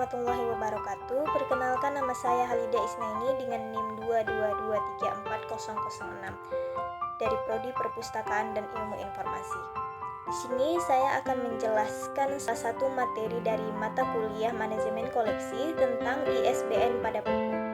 warahmatullahi wabarakatuh. Perkenalkan, nama saya Halida Isnaini dengan NIM 222344006 dari Prodi Perpustakaan dan Ilmu Informasi. Di sini saya akan menjelaskan salah satu materi dari mata kuliah Manajemen Koleksi tentang ISBN pada buku.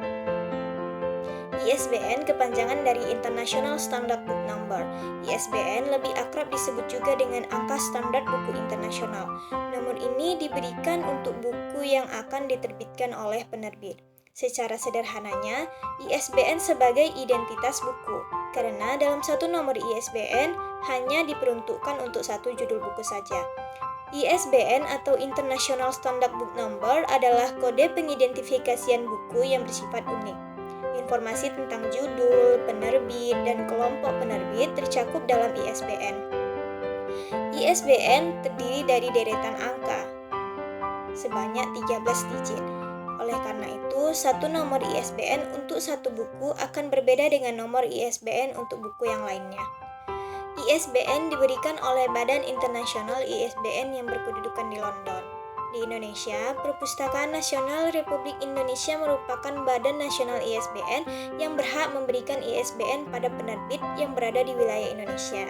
ISBN kepanjangan dari International Standard Book Number. ISBN lebih akrab disebut juga dengan angka standar buku internasional. Nomor ini diberikan untuk buku yang akan diterbitkan oleh penerbit. Secara sederhananya, ISBN sebagai identitas buku, karena dalam satu nomor ISBN hanya diperuntukkan untuk satu judul buku saja. ISBN atau International Standard Book Number adalah kode pengidentifikasian buku yang bersifat unik. Informasi tentang judul, penerbit, dan kelompok penerbit tercakup dalam ISBN. ISBN terdiri dari deretan angka sebanyak 13 digit. Oleh karena itu, satu nomor ISBN untuk satu buku akan berbeda dengan nomor ISBN untuk buku yang lainnya. ISBN diberikan oleh Badan Internasional ISBN yang berkedudukan di London. Di Indonesia, Perpustakaan Nasional Republik Indonesia merupakan badan nasional ISBN yang berhak memberikan ISBN pada penerbit yang berada di wilayah Indonesia.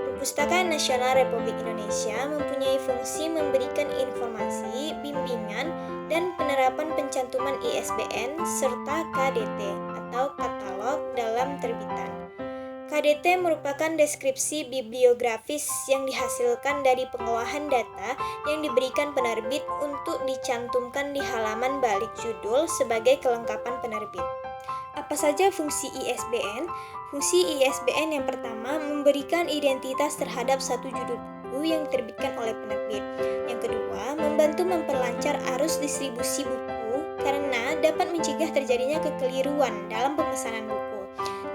Perpustakaan Nasional Republik Indonesia mempunyai fungsi memberikan informasi, bimbingan, dan penerapan pencantuman ISBN serta KDT atau katalog dalam terbitan. KDT merupakan deskripsi bibliografis yang dihasilkan dari pengolahan data yang diberikan penerbit untuk dicantumkan di halaman balik judul sebagai kelengkapan penerbit. Apa saja fungsi ISBN? Fungsi ISBN yang pertama memberikan identitas terhadap satu judul buku yang diterbitkan oleh penerbit. Yang kedua, membantu memperlancar arus distribusi buku karena dapat mencegah terjadinya kekeliruan dalam pemesanan buku.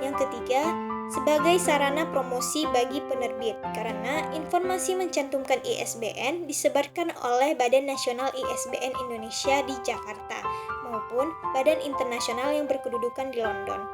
Yang ketiga, sebagai sarana promosi bagi penerbit, karena informasi mencantumkan ISBN disebarkan oleh Badan Nasional ISBN Indonesia di Jakarta maupun Badan Internasional yang berkedudukan di London.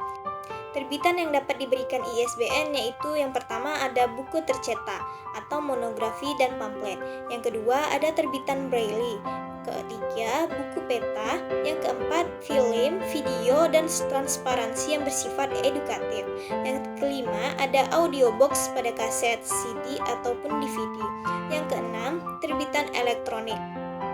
Terbitan yang dapat diberikan ISBN yaitu yang pertama ada buku tercetak atau monografi dan pamflet. Yang kedua ada terbitan braille. Ketiga, buku peta. Yang keempat, film, video, dan transparansi yang bersifat edukatif. Yang kelima, ada audiobox pada kaset, CD, ataupun DVD. Yang keenam, terbitan elektronik.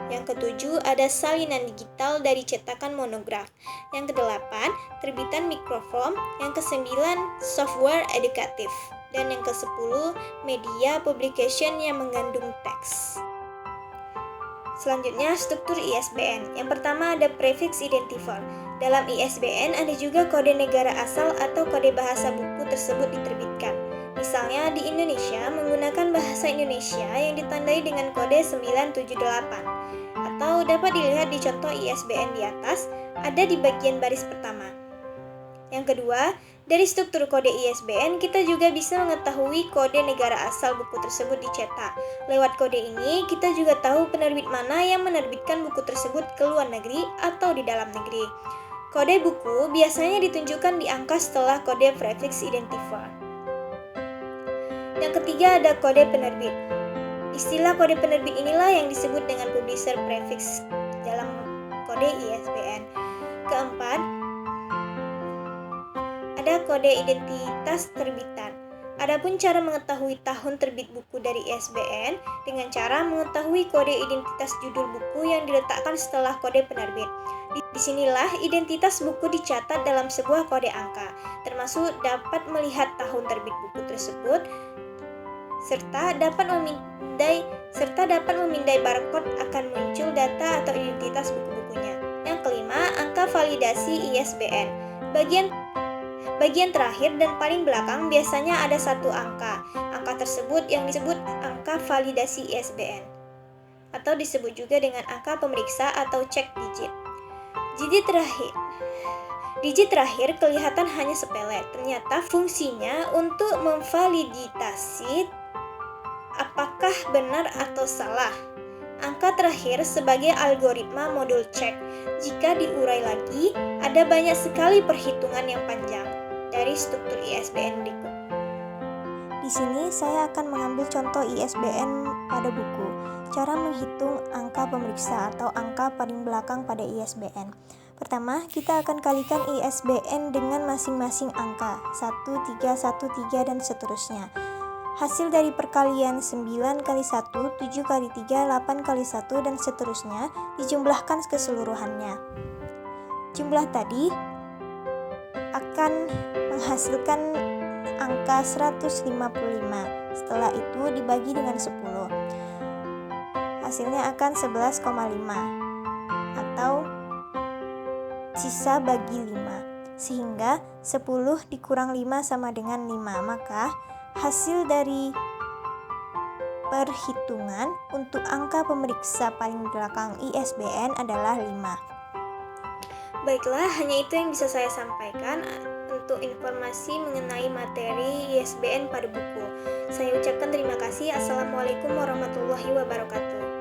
Yang ketujuh, ada salinan digital dari cetakan monograf. Yang kedelapan, terbitan mikrofilm. Yang kesembilan, software edukatif. Dan yang kesepuluh, media publication yang mengandung teks. Selanjutnya, struktur ISBN. Yang pertama ada prefix identifier. Dalam ISBN ada juga kode negara asal atau kode bahasa buku tersebut diterbitkan. Misalnya di Indonesia menggunakan bahasa Indonesia yang ditandai dengan kode 978. Atau dapat dilihat di contoh ISBN di atas, ada di bagian baris pertama. Yang kedua, dari struktur kode ISBN kita juga bisa mengetahui kode negara asal buku tersebut dicetak. Lewat kode ini kita juga tahu penerbit mana yang menerbitkan buku tersebut ke luar negeri atau di dalam negeri. Kode buku biasanya ditunjukkan di angka setelah kode prefix identifier. Yang ketiga ada kode penerbit. Istilah kode penerbit inilah yang disebut dengan publisher prefix dalam kode ISBN. Keempat, ada kode identitas terbitan. Adapun cara mengetahui tahun terbit buku dari ISBN dengan cara mengetahui kode identitas judul buku yang diletakkan setelah kode penerbit. Disinilah identitas buku dicatat dalam sebuah kode angka, termasuk dapat melihat tahun terbit buku tersebut serta dapat memindai barcode akan muncul data atau identitas buku-bukunya. Yang kelima, angka validasi ISBN. Bagian terakhir dan paling belakang biasanya ada satu angka. Angka tersebut yang disebut angka validasi ISBN atau disebut juga dengan angka pemeriksa atau cek digit. Digit terakhir kelihatan hanya sepele, ternyata fungsinya untuk memvalidasi apakah benar atau salah. Angka terakhir sebagai algoritma modul cek. Jika diurai lagi, ada banyak sekali perhitungan yang panjang dari struktur ISBN berikut. Di sini saya akan mengambil contoh ISBN pada buku. Cara menghitung angka pemeriksa atau angka paling belakang pada ISBN. Pertama, kita akan kalikan ISBN dengan masing-masing angka 1, 3, 1, 3, dan seterusnya. Hasil dari perkalian 9 kali 1, 7 kali 3, 8 kali 1, dan seterusnya dijumlahkan keseluruhannya. Jumlah tadi akan menghasilkan angka 155. Setelah itu dibagi dengan 10. Hasilnya akan 11,5 atau sisa bagi 5. Sehingga 10 dikurang 5 sama dengan 5. Maka hasil dari perhitungan untuk angka pemeriksa paling belakang ISBN adalah 5. Baiklah, hanya itu yang bisa saya sampaikan untuk informasi mengenai materi ISBN pada buku. Saya ucapkan terima kasih. Assalamualaikum warahmatullahi wabarakatuh.